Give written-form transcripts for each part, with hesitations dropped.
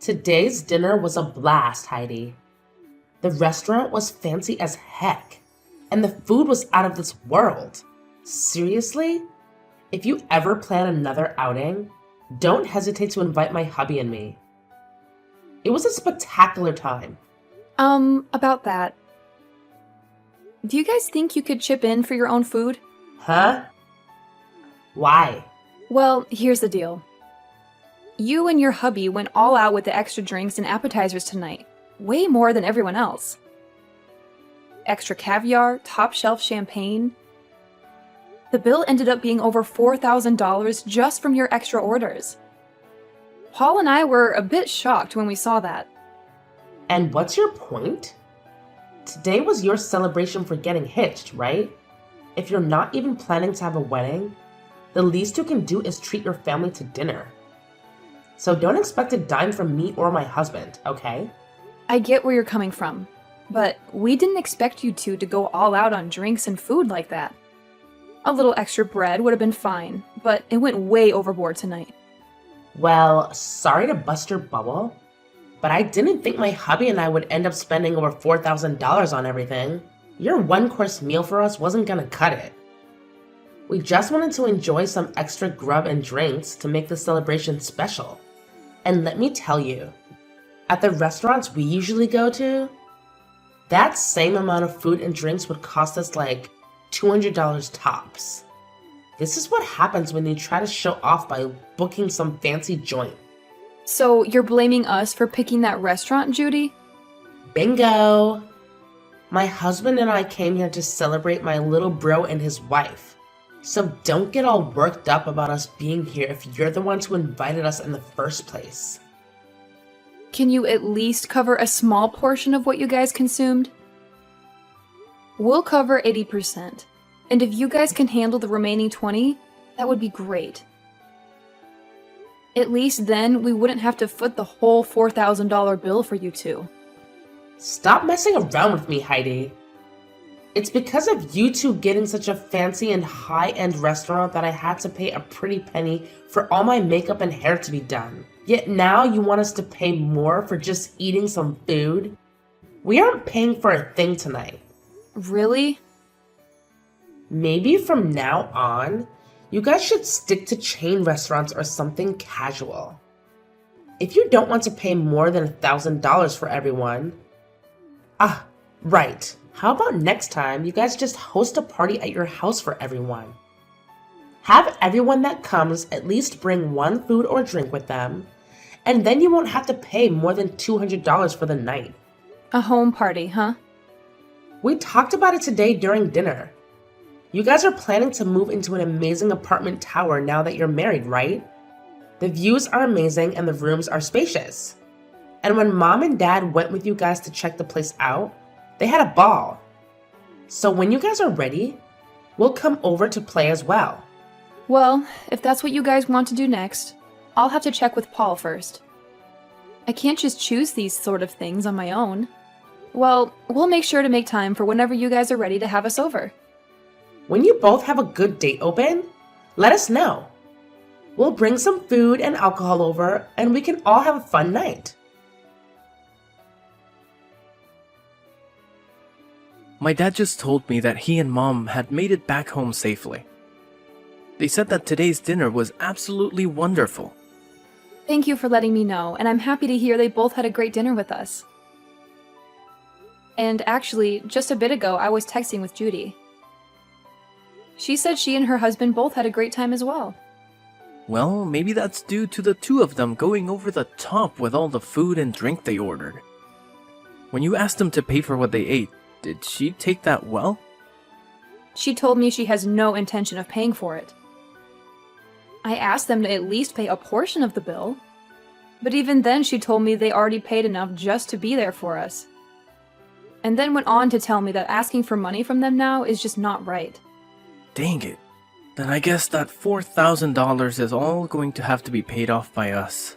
Today's dinner was a blast, Heidi. The restaurant was fancy as heck, and the food was out of this world. Seriously? If you ever plan another outing, don't hesitate to invite my hubby and me. It was a spectacular time. About that. Do you guys think you could chip in for your own food? Huh? Why? Well, here's the deal. You and your hubby went all out with the extra drinks and appetizers tonight. Way more than everyone else. Extra caviar, top shelf champagne. The bill ended up being over $4,000 just from your extra orders. Paul and I were a bit shocked when we saw that. And what's your point? Today was your celebration for getting hitched, right? If you're not even planning to have a wedding, the least you can do is treat your family to dinner. So don't expect a dime from me or my husband, okay? I get where you're coming from, but we didn't expect you two to go all out on drinks and food like that. A little extra bread would have been fine, but it went way overboard tonight. Well, sorry to bust your bubble, but I didn't think my hubby and I would end up spending over $4,000 on everything. Your one-course meal for us wasn't gonna cut it. We just wanted to enjoy some extra grub and drinks to make the celebration special. And let me tell you, at the restaurants we usually go to, that same amount of food and drinks would cost us like $200 tops. This is what happens when you try to show off by booking some fancy joint. So you're blaming us for picking that restaurant, Judy? Bingo! My husband and I came here to celebrate my little bro and his wife. So don't get all worked up about us being here if you're the ones who invited us in the first place. Can you at least cover a small portion of what you guys consumed? We'll cover 80%, and if you guys can handle the remaining 20, that would be great. At least then we wouldn't have to foot the whole $4,000 bill for you two. Stop messing around with me, Heidi. It's because of you two getting such a fancy and high-end restaurant that I had to pay a pretty penny for all my makeup and hair to be done. Yet now you want us to pay more for just eating some food? We aren't paying for a thing tonight. Really? Maybe from now on, you guys should stick to chain restaurants or something casual. If you don't want to pay more than $1,000 for everyone. Ah, right. How about next time you guys just host a party at your house for everyone? Have everyone that comes at least bring one food or drink with them, and then you won't have to pay more than $200 for the night. A home party, huh? We talked about it today during dinner. You guys are planning to move into an amazing apartment tower now that you're married, right? The views are amazing and the rooms are spacious. And when mom and dad went with you guys to check the place out, they had a ball. So when you guys are ready, we'll come over to play as well. Well, if that's what you guys want to do next, I'll have to check with Paul first. I can't just choose these sort of things on my own. Well, we'll make sure to make time for whenever you guys are ready to have us over. When you both have a good date open, let us know. We'll bring some food and alcohol over and we can all have a fun night. My dad just told me that he and mom had made it back home safely. They said that today's dinner was absolutely wonderful. Thank you for letting me know, and I'm happy to hear they both had a great dinner with us. And actually, just a bit ago, I was texting with Judy. She said she and her husband both had a great time as well. Well, maybe that's due to the two of them going over the top with all the food and drink they ordered. When you asked them to pay for what they ate, did she take that well? She told me she has no intention of paying for it. I asked them to at least pay a portion of the bill, but even then she told me they already paid enough just to be there for us. And then went on to tell me that asking for money from them now is just not right. Dang it. Then I guess that $4,000 is all going to have to be paid off by us.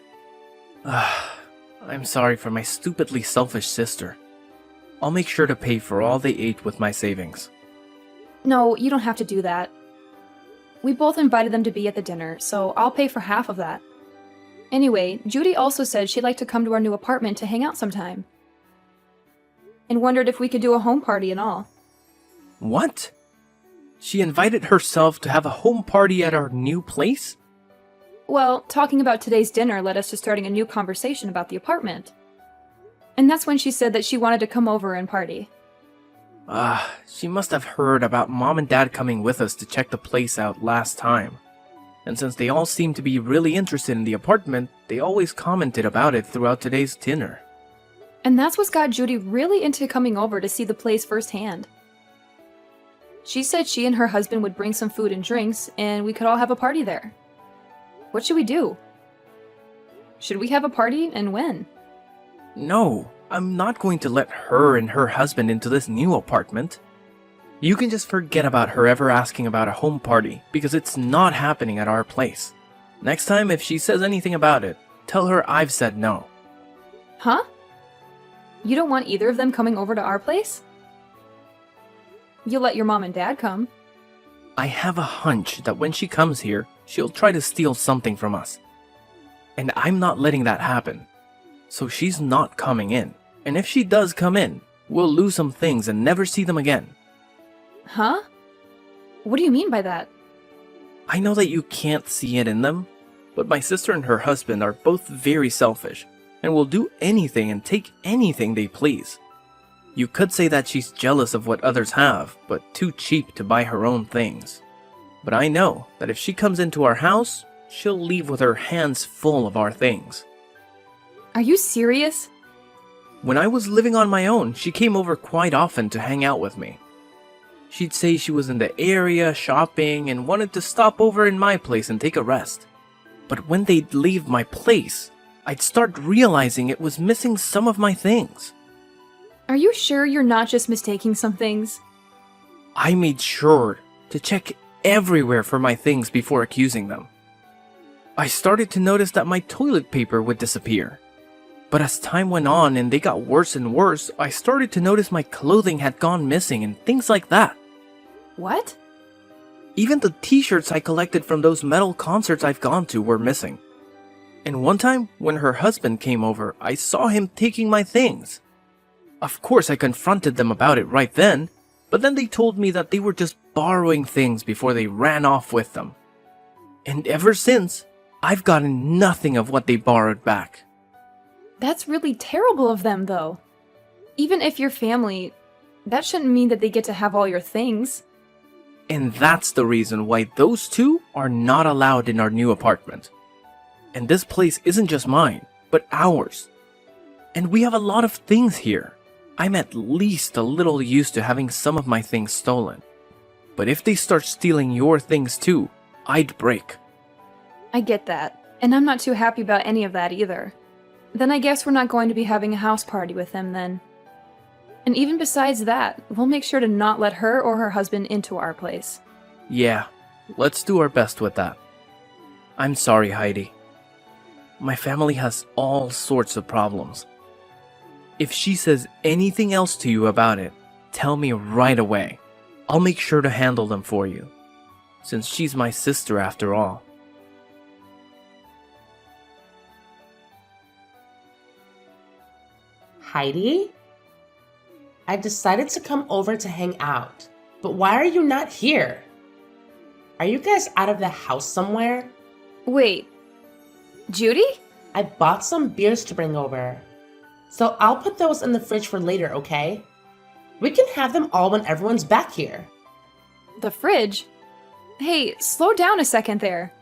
I'm sorry for my stupidly selfish sister. I'll make sure to pay for all they ate with my savings. No, you don't have to do that. We both invited them to be at the dinner, so I'll pay for half of that. Anyway, Judy also said she'd like to come to our new apartment to hang out sometime. And wondered if we could do a home party and all. What? She invited herself to have a home party at our new place? Well, talking about today's dinner led us to starting a new conversation about the apartment. And that's when she said that she wanted to come over and party. She must have heard about Mom and Dad coming with us to check the place out last time. And since they all seemed to be really interested in the apartment, they always commented about it throughout today's dinner. And that's what got Judy really into coming over to see the place firsthand. She said she and her husband would bring some food and drinks, and we could all have a party there. What should we do? Should we have a party, and when? No, I'm not going to let her and her husband into this new apartment. You can just forget about her ever asking about a home party, because it's not happening at our place. Next time, if she says anything about it, tell her I've said no. Huh? You don't want either of them coming over to our place? You'll let your mom and dad come. I have a hunch that when she comes here, she'll try to steal something from us. And I'm not letting that happen. So she's not coming in. And if she does come in, we'll lose some things and never see them again. Huh? What do you mean by that? I know that you can't see it in them, but my sister and her husband are both very selfish and will do anything and take anything they please. You could say that she's jealous of what others have, but too cheap to buy her own things. But I know that if she comes into our house, she'll leave with her hands full of our things. Are you serious? When I was living on my own, she came over quite often to hang out with me. She'd say she was in the area shopping and wanted to stop over in my place and take a rest. But when they'd leave my place, I'd start realizing it was missing some of my things. Are you sure you're not just mistaking some things? I made sure to check everywhere for my things before accusing them. I started to notice that my toilet paper would disappear. But as time went on and they got worse and worse, I started to notice my clothing had gone missing and things like that. What? Even the t-shirts I collected from those metal concerts I've gone to were missing. And one time, when her husband came over, I saw him taking my things. Of course, I confronted them about it right then, but then they told me that they were just borrowing things before they ran off with them. And ever since, I've gotten nothing of what they borrowed back. That's really terrible of them, though. Even if you're family, that shouldn't mean that they get to have all your things. And that's the reason why those two are not allowed in our new apartment. And this place isn't just mine, but ours. And we have a lot of things here. I'm at least a little used to having some of my things stolen. But if they start stealing your things too, I'd break. I get that, and I'm not too happy about any of that either. Then I guess we're not going to be having a house party with them then. And even besides that, we'll make sure to not let her or her husband into our place. Yeah, let's do our best with that. I'm sorry, Heidi. My family has all sorts of problems. If she says anything else to you about it, tell me right away. I'll make sure to handle them for you, since she's my sister after all. Heidi? I decided to come over to hang out, but why are you not here? Are you guys out of the house somewhere? Wait, Judy? I bought some beers to bring over, so I'll put those in the fridge for later, okay? We can have them all when everyone's back here. The fridge? Hey, slow down a second there.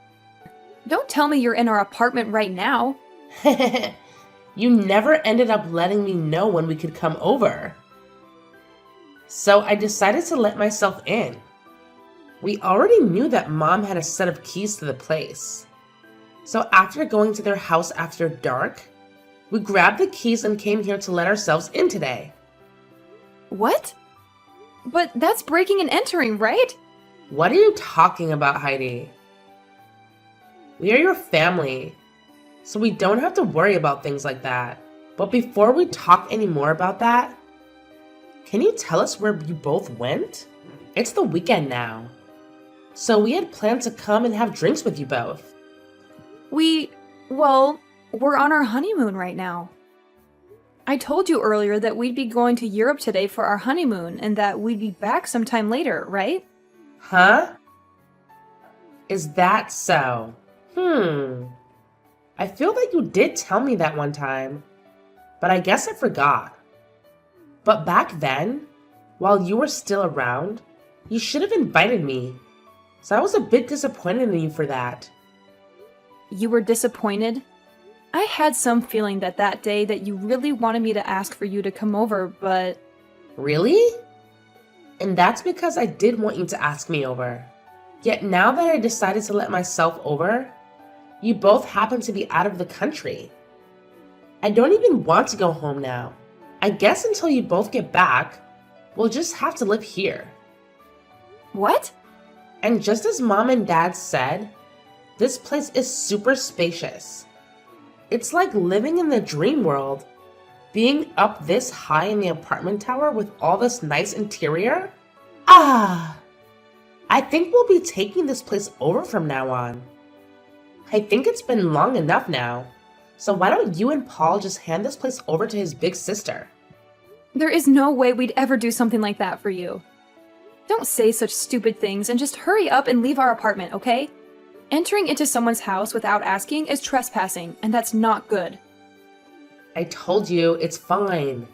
Don't tell me you're in our apartment right now. You never ended up letting me know when we could come over. So I decided to let myself in. We already knew that Mom had a set of keys to the place. So after going to their house after dark, we grabbed the keys and came here to let ourselves in today. What? But that's breaking and entering, right? What are you talking about, Heidi? We are your family, so we don't have to worry about things like that. But before we talk any more about that, can you tell us where you both went? It's the weekend now, so we had planned to come and have drinks with you both. We Well, we're on our honeymoon right now. I told you earlier that we'd be going to Europe today for our honeymoon and that we'd be back sometime later, right? Huh? Is that so? I feel like you did tell me that one time, but I guess I forgot. But back then, while you were still around, you should have invited me. So I was a bit disappointed in you for that. You were disappointed? I had some feeling that day that you really wanted me to ask for you to come over, but... Really? And that's because I did want you to ask me over. Yet now that I decided to let myself over, you both happen to be out of the country. I don't even want to go home now. I guess until you both get back, we'll just have to live here. What? And just as Mom and Dad said, this place is super spacious. It's like living in the dream world. Being up this high in the apartment tower with all this nice interior? I think we'll be taking this place over from now on. I think it's been long enough now. So why don't you and Paul just hand this place over to his big sister? There is no way we'd ever do something like that for you. Don't say such stupid things and just hurry up and leave our apartment, okay? Entering into someone's house without asking is trespassing, and that's not good. I told you, it's fine.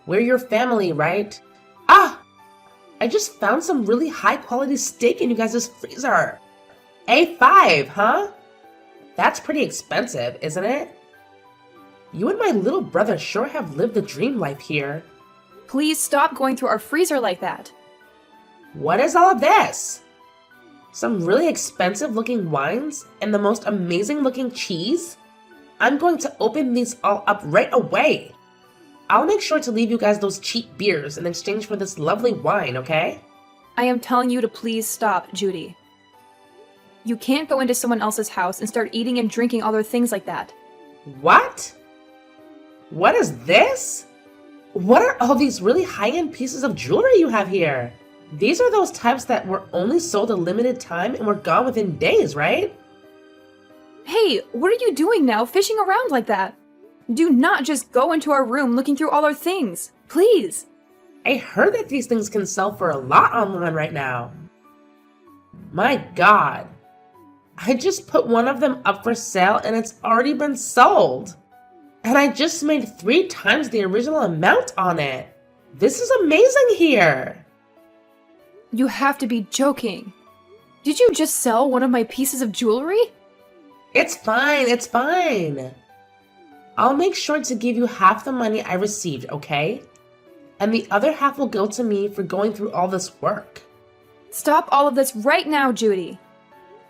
We're your family, right? I just found some really high quality steak in you guys' freezer. A5, huh? That's pretty expensive, isn't it? You and my little brother sure have lived the dream life here. Please stop going through our freezer like that. What is all of this? Some really expensive looking wines and the most amazing looking cheese? I'm going to open these all up right away. I'll make sure to leave you guys those cheap beers in exchange for this lovely wine, okay? I am telling you to please stop, Judy. You can't go into someone else's house and start eating and drinking all their things like that. What? What is this? What are all these really high-end pieces of jewelry you have here? These are those types that were only sold a limited time and were gone within days, right? Hey, what are you doing now, fishing around like that? Do not just go into our room looking through all our things. Please. I heard that these things can sell for a lot online right now. My God. I just put one of them up for sale and it's already been sold. And I just made 3 times the original amount on it. This is amazing here. You have to be joking. Did you just sell one of my pieces of jewelry? It's fine, it's fine. I'll make sure to give you half the money I received, okay? And the other half will go to me for going through all this work. Stop all of this right now, Judy.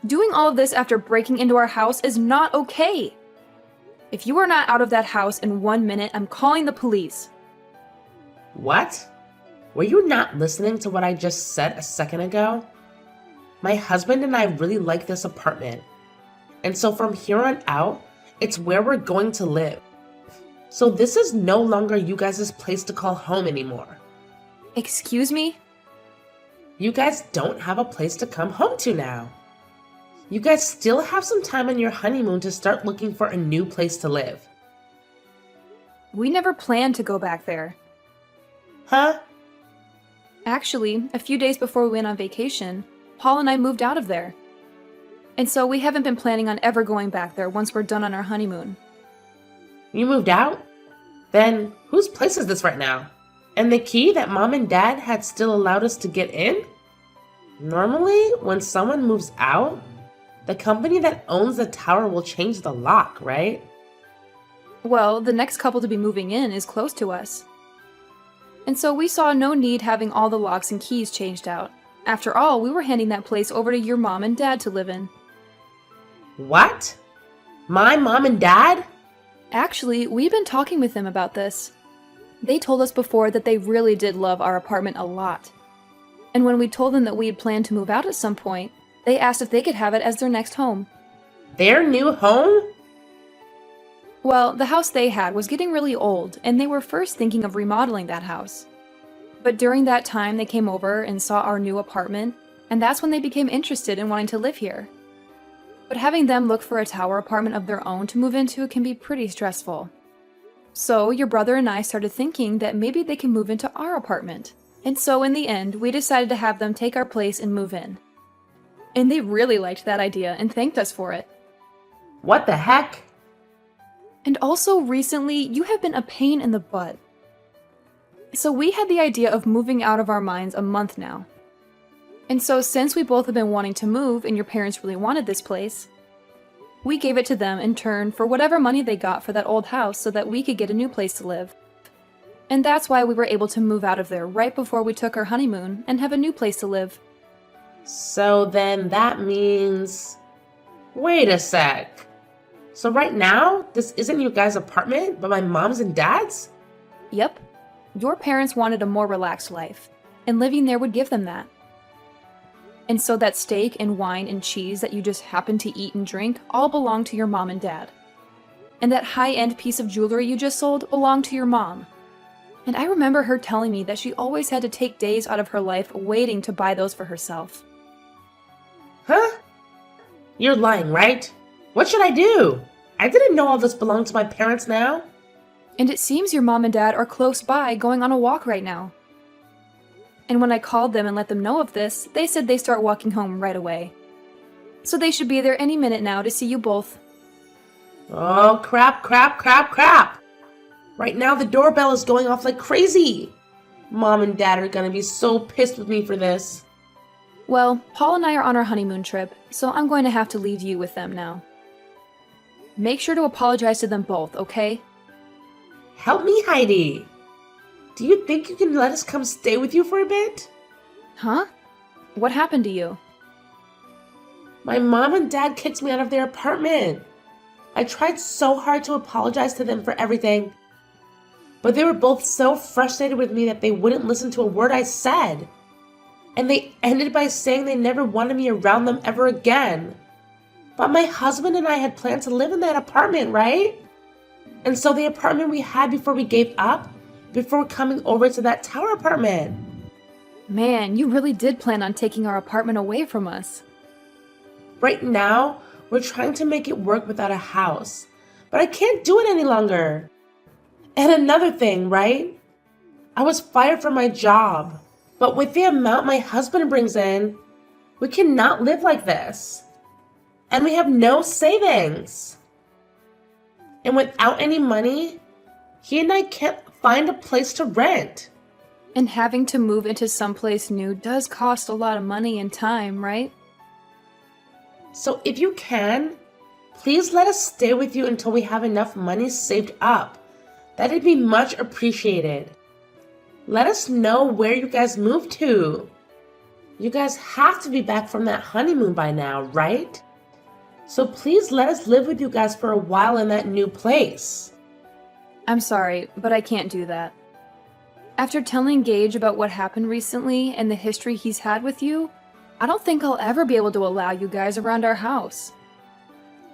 Doing all of this after breaking into our house is not okay. If you are not out of that house in 1 minute, I'm calling the police. What? Were you not listening to what I just said a second ago? My husband and I really like this apartment. And so from here on out, it's where we're going to live. So this is no longer you guys' place to call home anymore. Excuse me? You guys don't have a place to come home to now. You guys still have some time on your honeymoon to start looking for a new place to live. We never planned to go back there. Huh? Actually, a few days before we went on vacation, Paul and I moved out of there. And so we haven't been planning on ever going back there once we're done on our honeymoon. You moved out? Then whose place is this right now? And the key that Mom and Dad had still allowed us to get in? Normally, when someone moves out, the company that owns the tower will change the lock, right? Well, the next couple to be moving in is close to us. And so we saw no need having all the locks and keys changed out. After all, we were handing that place over to your mom and dad to live in. What? My mom and dad? Actually, we've been talking with them about this. They told us before that they really did love our apartment a lot. And when we told them that we had planned to move out at some point, they asked if they could have it as their next home. Their new home? Well, the house they had was getting really old, and they were first thinking of remodeling that house. But during that time, they came over and saw our new apartment, and that's when they became interested in wanting to live here. but having them look for a tower apartment of their own to move into can be pretty stressful. So your brother and I started thinking that maybe they can move into our apartment. And so in the end, we decided to have them take our place and move in. And they really liked that idea and thanked us for it. What the heck? And also recently, you have been a pain in the butt. So we had the idea of moving out of our minds a month now. And so since we both have been wanting to move and your parents really wanted this place, we gave it to them in turn for whatever money they got for that old house so that we could get a new place to live. And that's why we were able to move out of there right before we took our honeymoon and have a new place to live. So then that means... Wait a sec. So right now, this isn't your guys' apartment, but my mom's and dad's? Yep. Your parents wanted a more relaxed life, and living there would give them that. And so that steak and wine and cheese that you just happened to eat and drink all belong to your mom and dad. And that high-end piece of jewelry you just sold belonged to your mom. And I remember her telling me that she always had to take days out of her life waiting to buy those for herself. Huh? You're lying, right? What should I do? I didn't know all this belonged to my parents now. And it seems your mom and dad are close by going on a walk right now. And when I called them and let them know of this, they said they start walking home right away. So they should be there any minute now to see you both. Oh, crap. Right now the doorbell is going off like crazy. Mom and Dad are gonna be so pissed with me for this. Well, Paul and I are on our honeymoon trip, so I'm going to have to leave you with them now. Make sure to apologize to them both, okay? Help me, Heidi. Do you think you can let us come stay with you for a bit? Huh? What happened to you? My mom and dad kicked me out of their apartment. I tried so hard to apologize to them for everything, but they were both so frustrated with me that they wouldn't listen to a word I said. And they ended by saying they never wanted me around them ever again. But my husband and I had planned to live in that apartment, right? And so the apartment we had before we gave up, before coming over to that tower apartment. Man, you really did plan on taking our apartment away from us. Right now, we're trying to make it work without a house, but I can't do it any longer. And another thing, right? I was fired from my job, but with the amount my husband brings in, we cannot live like this. And we have no savings. And without any money, he and I can't find a place to rent. And having to move into someplace new does cost a lot of money and time, right? So if you can, please let us stay with you until we have enough money saved up. That'd be much appreciated. Let us know where you guys moved to. You guys have to be back from that honeymoon by now, right? So please let us live with you guys for a while in that new place. I'm sorry, but I can't do that. After telling Gage about what happened recently and the history he's had with you, I don't think I'll ever be able to allow you guys around our house.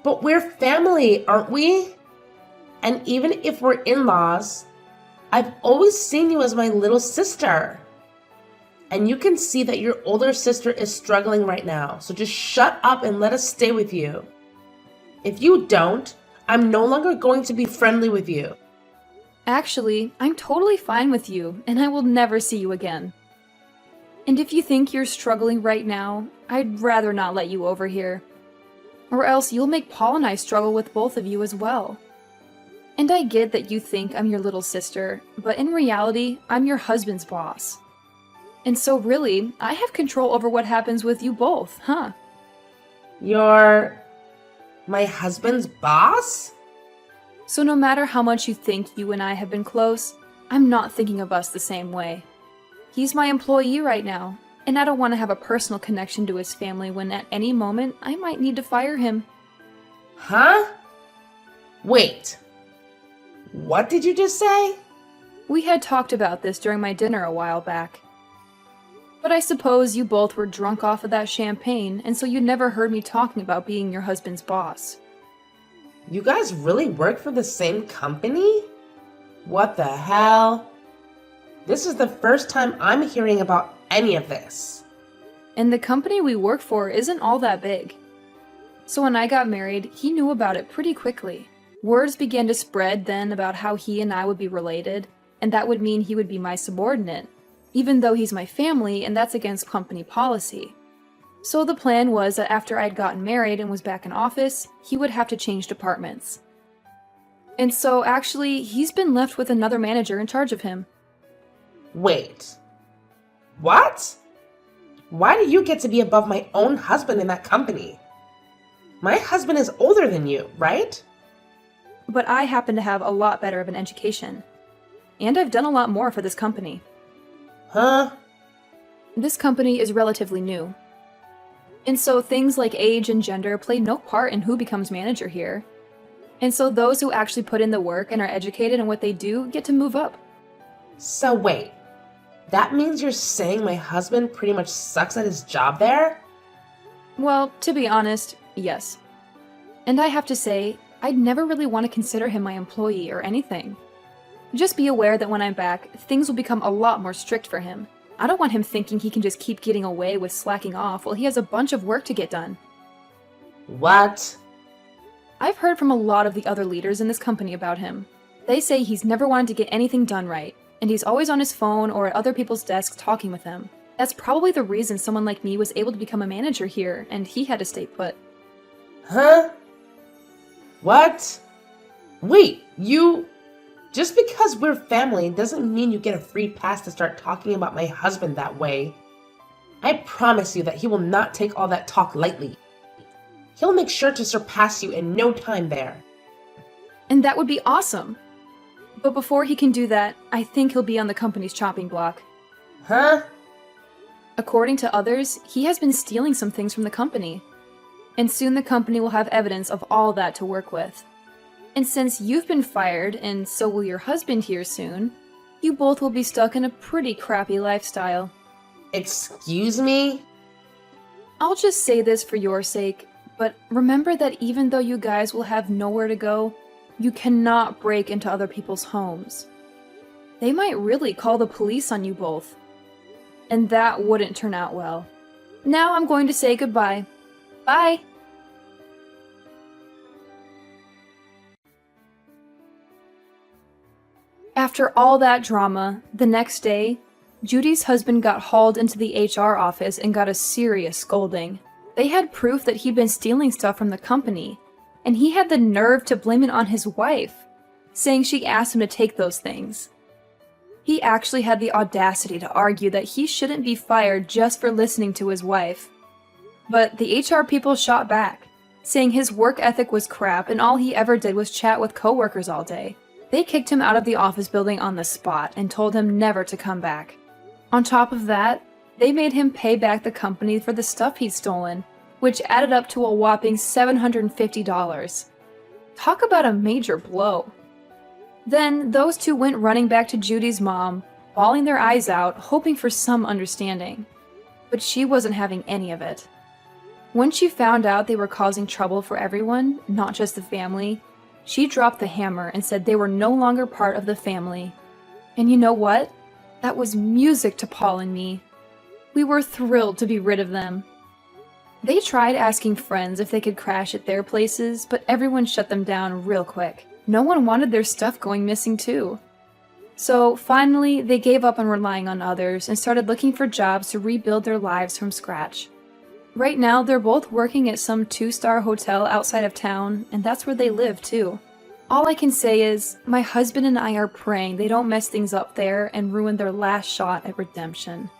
But we're family, aren't we? And even if we're in-laws, I've always seen you as my little sister. And you can see that your older sister is struggling right now, so just shut up and let us stay with you. If you don't, I'm no longer going to be friendly with you. Actually, I'm totally fine with you, and I will never see you again. And if you think you're struggling right now, I'd rather not let you over here. Or else you'll make Paul and I struggle with both of you as well. And I get that you think I'm your little sister, but in reality, I'm your husband's boss. And so really, I have control over what happens with you both, huh? You're my husband's boss? So no matter how much you think you and I have been close, I'm not thinking of us the same way. He's my employee right now, and I don't want to have a personal connection to his family when at any moment I might need to fire him. Huh? Wait. What did you just say? We had talked about this during my dinner a while back. But I suppose you both were drunk off of that champagne, and so you never heard me talking about being your husband's boss. You guys really work for the same company? What the hell? This is the first time I'm hearing about any of this. And the company we work for isn't all that big. So when I got married, he knew about it pretty quickly. Words began to spread then about how he and I would be related, and that would mean he would be my subordinate, even though he's my family and that's against company policy. So the plan was that after I'd gotten married and was back in office, he would have to change departments. And so actually, he's been left with another manager in charge of him. Wait. What? Why do you get to be above my own husband in that company? My husband is older than you, right? But I happen to have a lot better of an education. And I've done a lot more for this company. Huh? This company is relatively new. And so things like age and gender play no part in who becomes manager here. And so those who actually put in the work and are educated in what they do get to move up. So wait, that means you're saying my husband pretty much sucks at his job there? Well, to be honest, yes. And I have to say, I'd never really want to consider him my employee or anything. Just be aware that when I'm back, things will become a lot more strict for him. I don't want him thinking he can just keep getting away with slacking off while he has a bunch of work to get done. What? I've heard from a lot of the other leaders in this company about him. They say he's never wanted to get anything done right, and he's always on his phone or at other people's desks talking with them. That's probably the reason someone like me was able to become a manager here, and he had to stay put. Huh? What? Wait, just because we're family doesn't mean you get a free pass to start talking about my husband that way. I promise you that he will not take all that talk lightly. He'll make sure to surpass you in no time there. And that would be awesome. But before he can do that, I think he'll be on the company's chopping block. Huh? According to others, he has been stealing some things from the company. And soon the company will have evidence of all that to work with. And since you've been fired, and so will your husband here soon, you both will be stuck in a pretty crappy lifestyle. Excuse me? I'll just say this for your sake, but remember that even though you guys will have nowhere to go, you cannot break into other people's homes. They might really call the police on you both. And that wouldn't turn out well. Now I'm going to say goodbye. Bye! After all that drama, the next day, Judy's husband got hauled into the HR office and got a serious scolding. They had proof that he'd been stealing stuff from the company, and he had the nerve to blame it on his wife, saying she asked him to take those things. He actually had the audacity to argue that he shouldn't be fired just for listening to his wife. But the HR people shot back, saying his work ethic was crap and all he ever did was chat with coworkers all day. They kicked him out of the office building on the spot and told him never to come back. On top of that, they made him pay back the company for the stuff he'd stolen, which added up to a whopping $750. Talk about a major blow. Then those two went running back to Judy's mom, bawling their eyes out, hoping for some understanding. But she wasn't having any of it. When she found out they were causing trouble for everyone, not just the family, she dropped the hammer and said they were no longer part of the family. And you know what? That was music to Paul and me. We were thrilled to be rid of them. They tried asking friends if they could crash at their places, but everyone shut them down real quick. No one wanted their stuff going missing too. So finally, they gave up on relying on others and started looking for jobs to rebuild their lives from scratch. Right now, they're both working at some 2-star hotel outside of town, and that's where they live too. All I can say is, my husband and I are praying they don't mess things up there and ruin their last shot at redemption.